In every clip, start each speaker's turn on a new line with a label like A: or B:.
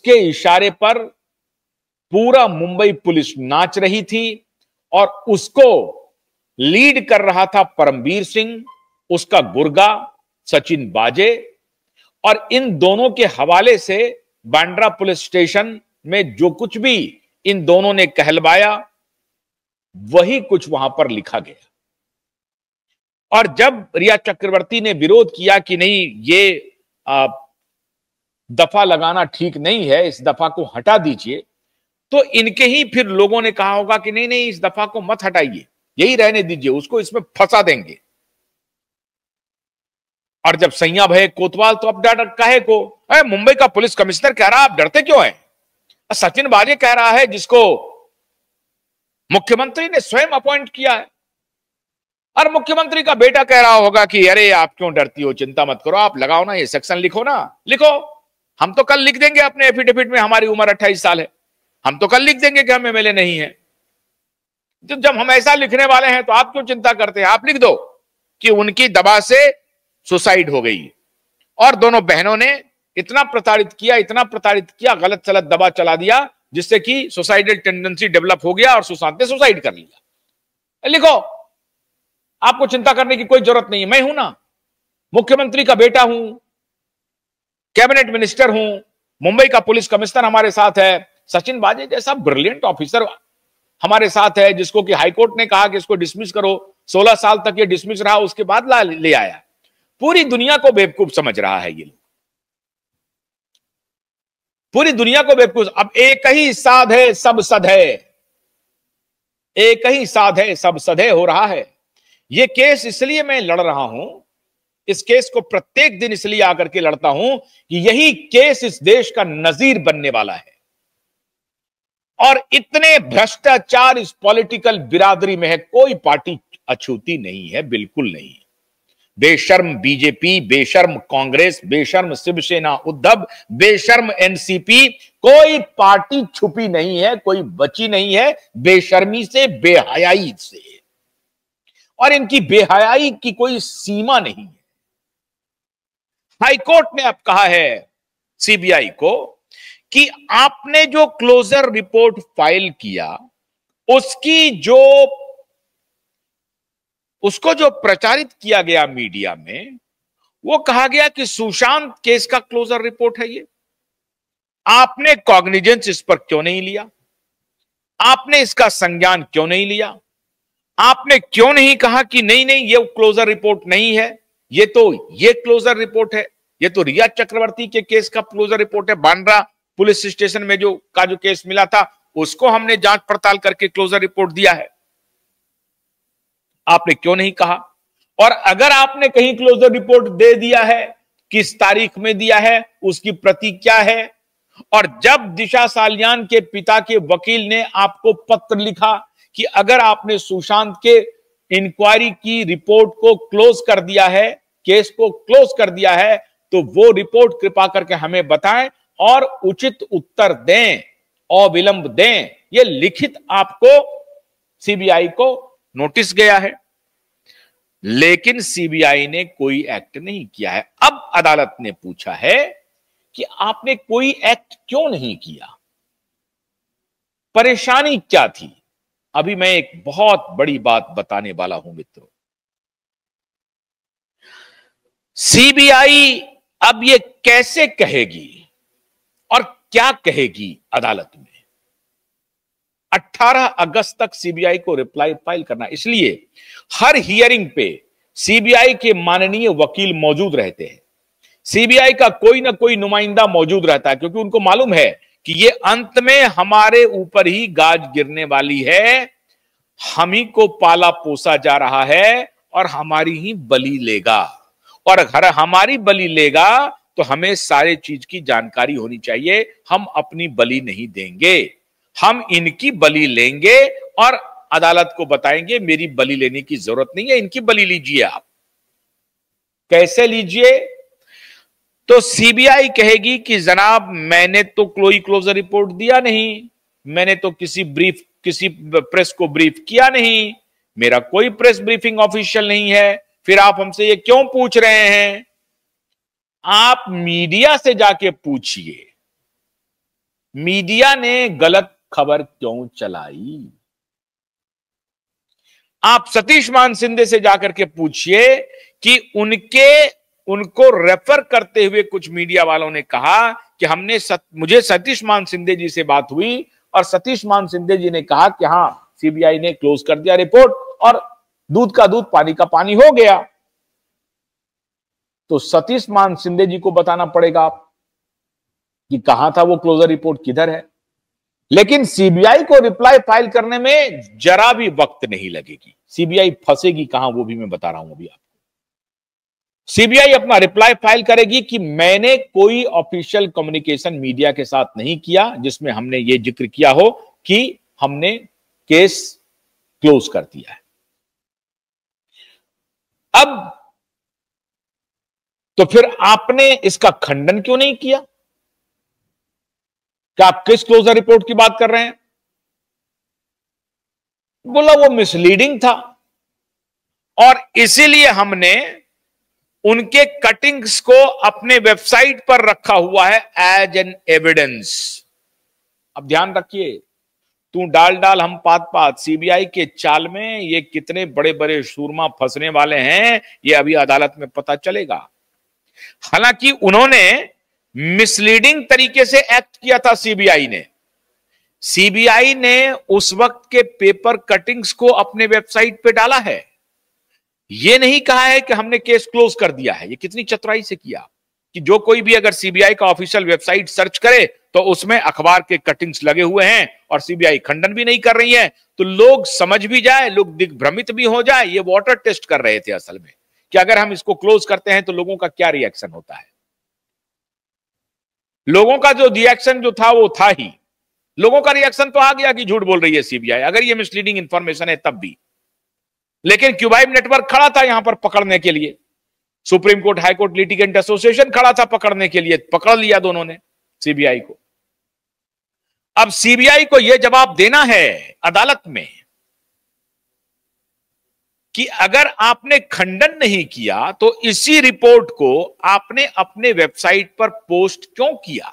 A: के इशारे पर पूरा मुंबई पुलिस नाच रही थी और उसको लीड कर रहा था परमवीर सिंह, उसका गुर्गा सचिन बाजे। और इन दोनों के हवाले से बांद्रा पुलिस स्टेशन में जो कुछ भी इन दोनों ने कहलवाया वही कुछ वहां पर लिखा गया। और जब रिया चक्रवर्ती ने विरोध किया कि नहीं, ये दफा लगाना ठीक नहीं है, इस दफा को हटा दीजिए, तो इनके ही फिर लोगों ने कहा होगा कि नहीं नहीं, इस दफा को मत हटाइए, यही रहने दीजिए, उसको इसमें फंसा देंगे। और जब सैया भये कोतवाल तो अब डर काहे को, मुंबई का पुलिस कमिश्नर कह रहा आप डरते क्यों हैं? सचिन बाजे कह रहा है, जिसको मुख्यमंत्री ने स्वयं अपॉइंट किया है, और मुख्यमंत्री का बेटा कह रहा होगा कि अरे आप क्यों डरती हो, चिंता मत करो, आप लगाओ ना ये सेक्शन, लिखो ना, लिखो, हम तो कल लिख देंगे अपने एफिडेविट में हमारी उम्र 28 साल है, हम तो कल लिख देंगे कि हम एमएलए नहीं है। तो जब हम ऐसा लिखने वाले हैं तो आप क्यों चिंता करते हैं? आप लिख दो कि उनकी दवा से सुसाइड हो गई। और दोनों बहनों ने इतना प्रताड़ित किया, गलत सलत दवा चला दिया, जिससे कि सुसाइडल टेंडेंसी डेवलप हो गया और सुशांत ने सुसाइड कर लिया। लिखो, आपको चिंता करने की कोई जरूरत नहीं है, मैं हूं ना, मुख्यमंत्री का बेटा हूं, कैबिनेट मिनिस्टर हूं, मुंबई का पुलिस कमिश्नर हमारे साथ है, सचिन बाजे जैसा ब्रिलियंट ऑफिसर हमारे साथ है, जिसको कि हाईकोर्ट ने कहा कि इसको डिसमिस करो, 16 साल तक ये डिसमिस रहा, उसके बाद ले आया। पूरी दुनिया को बेवकूफ समझ रहा है ये लोग, पूरी दुनिया को बेवकूफ। अब एक ही साध है सब सध है, एक ही साध है सब सधे हो रहा है। ये केस इसलिए मैं लड़ रहा हूं, इस केस को प्रत्येक दिन इसलिए आकर के लड़ता हूं कि यही केस इस देश का नजीर बनने वाला है। और इतने भ्रष्टाचार इस पॉलिटिकल बिरादरी में है, कोई पार्टी अछूती नहीं है, बिल्कुल नहीं। बेशर्म बीजेपी, बेशर्म कांग्रेस, बेशर्म शिवसेना उद्धव, बेशर्म एनसीपी, कोई पार्टी छुपी नहीं है, कोई बची नहीं है बेशर्मी से, बेहयाई से। और इनकी बेहयाई की कोई सीमा नहीं है। हाईकोर्ट ने अब कहा है सीबीआई को कि आपने जो क्लोजर रिपोर्ट फाइल किया, उसको जो प्रचारित किया गया मीडिया में, वो कहा गया कि सुशांत केस का क्लोजर रिपोर्ट है ये। आपने कॉग्निजेंस इस पर क्यों नहीं लिया? आपने इसका संज्ञान क्यों नहीं लिया? आपने क्यों नहीं कहा कि नहीं नहीं, ये क्लोजर रिपोर्ट नहीं है, ये क्लोजर रिपोर्ट है, ये तो रिया चक्रवर्ती के केस का क्लोजर रिपोर्ट है, बांद्रा पुलिस स्टेशन में जो केस मिला था, उसको हमने जांच पड़ताल करके क्लोजर रिपोर्ट दिया है। आपने क्यों नहीं कहा? और अगर आपने कहीं क्लोजर रिपोर्ट दे दिया है, किस तारीख में दिया है, उसकी प्रति क्या है? और जब दिशा सालियान के पिता के वकील ने आपको पत्र लिखा कि अगर आपने सुशांत के इंक्वायरी की रिपोर्ट को क्लोज कर दिया है, केस को क्लोज कर दिया है, तो वो रिपोर्ट कृपा करके हमें बताएं और उचित उत्तर दें, अविलंब दें। ये लिखित आपको सीबीआई को नोटिस गया है, लेकिन सीबीआई ने कोई एक्ट नहीं किया है। अब अदालत ने पूछा है कि आपने कोई एक्ट क्यों नहीं किया, परेशानी क्या थी? अभी मैं एक बहुत बड़ी बात बताने वाला हूं मित्रों। सीबीआई अब ये कैसे कहेगी और क्या कहेगी अदालत में? 18 अगस्त तक सीबीआई को रिप्लाई फाइल करना, इसलिए हर हियरिंग पे सीबीआई के माननीय वकील मौजूद रहते हैं, सीबीआई का कोई ना कोई नुमाइंदा मौजूद रहता है, क्योंकि उनको मालूम है कि ये अंत में हमारे ऊपर ही गाज गिरने वाली है, हम ही को पाला पोसा जा रहा है और हमारी ही बलि लेगा। और अगर हमारी बलि लेगा तो हमें सारे चीज की जानकारी होनी चाहिए। हम अपनी बलि नहीं देंगे, हम इनकी बलि लेंगे और अदालत को बताएंगे मेरी बलि लेने की जरूरत नहीं है, इनकी बलि लीजिए। आप कैसे लीजिए? तो सीबीआई कहेगी कि जनाब मैंने तो कोई क्लोजर रिपोर्ट दिया नहीं, मैंने तो किसी प्रेस को ब्रीफ किया नहीं, मेरा कोई प्रेस ब्रीफिंग ऑफिशियल नहीं है, फिर आप हमसे ये क्यों पूछ रहे हैं? आप मीडिया से जाके पूछिए, मीडिया ने गलत खबर क्यों चलाई? आप सतीश मान शिंदे से जाकर के पूछिए कि उनको रेफर करते हुए कुछ मीडिया वालों ने कहा कि मुझे सतीश मान शिंदे जी से बात हुई और सतीश मान शिंदे जी ने कहा कि हां, सीबीआई ने क्लोज कर दिया रिपोर्ट और दूध का दूध पानी का पानी हो गया। तो सतीश मान शिंदे जी को बताना पड़ेगा कि कहां था वो क्लोजर रिपोर्ट, किधर है। लेकिन सीबीआई को रिप्लाई फाइल करने में जरा भी वक्त नहीं लगेगी। सीबीआई फंसेगी कहां वो भी मैं बता रहा हूं अभी आपको। सीबीआई अपना रिप्लाई फाइल करेगी कि मैंने कोई ऑफिशियल कम्युनिकेशन मीडिया के साथ नहीं किया जिसमें हमने ये जिक्र किया हो कि हमने केस क्लोज कर दिया है। अब तो फिर आपने इसका खंडन क्यों नहीं किया? क्या आप किस क्लोजर रिपोर्ट की बात कर रहे हैं? बोला वो मिसलीडिंग था और इसीलिए हमने उनके कटिंग्स को अपने वेबसाइट पर रखा हुआ है एज एन एविडेंस। अब ध्यान रखिए, तू डाल डाल हम पात पात, सीबीआई के चाल में ये कितने बड़े बड़े सूरमा फंसने वाले हैं ये अभी अदालत में पता चलेगा। हालांकि उन्होंने मिसलीडिंग तरीके से एक्ट किया था सीबीआई ने उस वक्त के पेपर कटिंग्स को अपने वेबसाइट पे डाला है। यह नहीं कहा है कि हमने केस क्लोज कर दिया है। ये कितनी चतुराई से किया कि जो कोई भी अगर सीबीआई का ऑफिशियल वेबसाइट सर्च करे तो उसमें अखबार के कटिंग्स लगे हुए हैं और सीबीआई खंडन भी नहीं कर रही है, तो लोग समझ भी जाए, लोग दिग्भ्रमित भी हो जाए। ये वाटर टेस्ट कर रहे थे असल में कि अगर हम इसको क्लोज करते हैं तो लोगों का क्या रिएक्शन होता है। लोगों का जो रिएक्शन जो था वो था ही, लोगों का रिएक्शन तो आ गया कि झूठ बोल रही है सीबीआई, अगर ये मिसलीडिंग इंफॉर्मेशन है तब भी। लेकिन क्यूबाइब नेटवर्क खड़ा था यहां पर पकड़ने के लिए, supreme court high court litigant association खड़ा था पकड़ने के लिए, पकड़ लिया दोनों ने सीबीआई को। अब सीबीआई को यह जवाब देना है अदालत में कि अगर आपने खंडन नहीं किया तो इसी रिपोर्ट को आपने अपने वेबसाइट पर पोस्ट क्यों किया।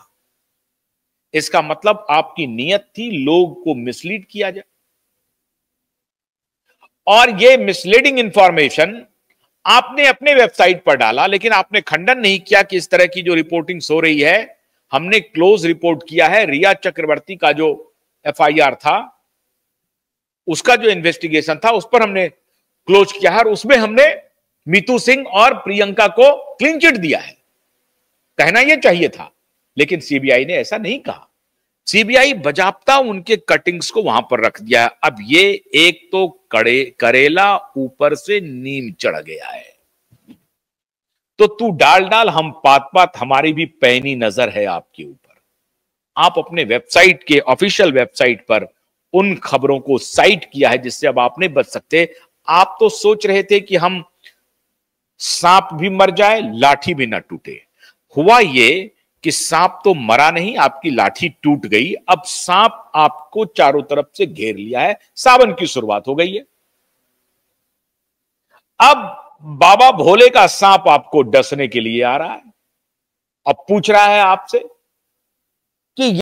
A: इसका मतलब आपकी नीयत थी लोग को मिसलीड किया जाए, और यह मिसलीडिंग इंफॉर्मेशन आपने अपने वेबसाइट पर डाला, लेकिन आपने खंडन नहीं किया कि इस तरह की जो रिपोर्टिंग्स हो रही है हमने क्लोज रिपोर्ट किया है। रिया चक्रवर्ती का जो एफआईआर था, उसका जो इन्वेस्टिगेशन था उस पर हमने क्लोज किया है और उसमें हमने मीतू सिंह और प्रियंका को क्लीन चिट दिया है। कहना यह चाहिए था, लेकिन सीबीआई ने ऐसा नहीं कहा। सीबीआई बजाबता उनके कटिंग्स को वहां पर रख दिया है। अब ये एक तो करेला ऊपर से नीम चढ़ गया है, तो तू डाल डाल हम पात पात, हमारी भी पैनी नजर है आपके ऊपर। आप अपने वेबसाइट के ऑफिशियल वेबसाइट पर उन खबरों को साइट किया है जिससे अब आप नहीं बच सकते। आप तो सोच रहे थे कि हम सांप भी मर जाए लाठी भी ना टूटे। हुआ ये कि सांप तो मरा नहीं, आपकी लाठी टूट गई। अब सांप आपको चारों तरफ से घेर लिया है, सावन की शुरुआत हो गई है। अब बाबा भोले का सांप आपको डसने के लिए आ रहा है, अब पूछ रहा है आपसे